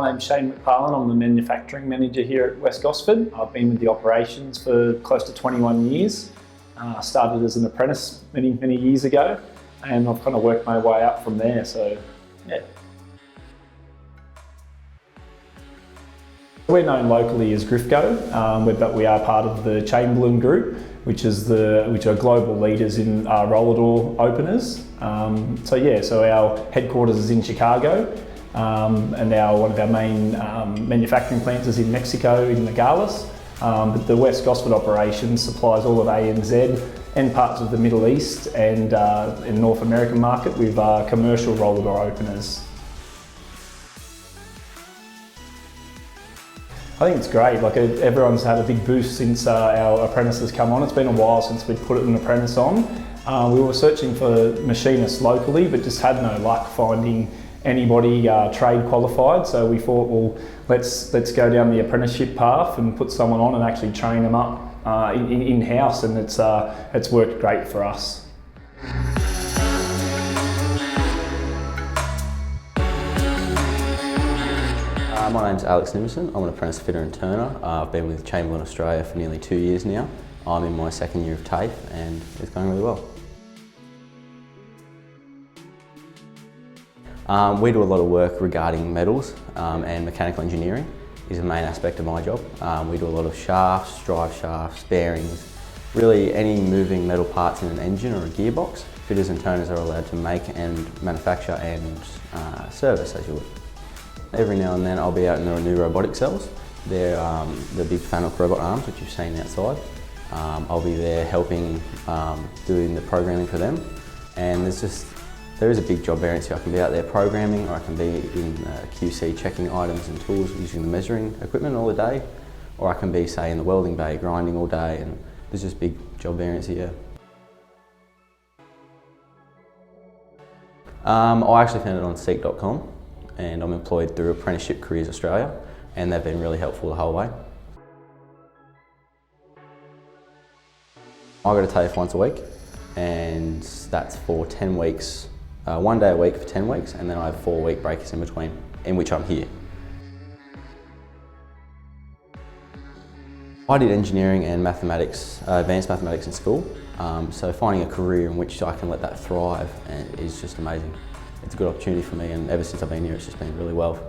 My name's Shane McParland. I'm the manufacturing manager here at West Gosford. I've been with the operations for close to 21 years. Started as an apprentice many years ago, and I've kind of worked my way up from there, so yeah. We're known locally as Grifco, but we are part of the Chamberlain Group, which are global leaders in roller door openers. So our headquarters is in Chicago, and one of our main manufacturing plants is in Mexico, in Nogales. But the West Gosford operation supplies all of ANZ and parts of the Middle East and in North American market with commercial roller door openers. I think it's great. Everyone's had a big boost since our apprentices come on. It's been a while since we'd put an apprentice on. We were searching for machinists locally, but just had no luck finding anybody trade qualified. So we thought, well, let's go down the apprenticeship path and put someone on and actually train them up in-house, and it's worked great for us. My name's Alex Nivision. I'm an Apprentice Fitter Turner. I've been with Chamberlain Australia for nearly 2 years now. I'm in my second year of TAFE and it's going really well. We do a lot of work regarding metals and mechanical engineering is the main aspect of my job. We do a lot of shafts, drive shafts, bearings, really any moving metal parts in an engine or a gearbox. Fitters and turners are allowed to make and manufacture and service as you would. Every now and then I'll be out in the new robotic cells. They're the big FANUC robot arms which you've seen outside. I'll be there helping doing the programming for them, and there is a big job variance here. I can be out there programming, or I can be in QC checking items and tools using the measuring equipment all the day, or I can be, say, in the welding bay grinding all day, and there's just big job variance here. I actually found it on seek.com, and I'm employed through Apprenticeship Careers Australia, and they've been really helpful the whole way. I go to TAFE once a week, and that's for 10 weeks, 1 day a week for 10 weeks, and then I have 4-week breaks in between, in which I'm here. I did engineering and mathematics, advanced mathematics in school, so finding a career in which I can let that thrive is just amazing. It's a good opportunity for me, and ever since I've been here it's just been really well.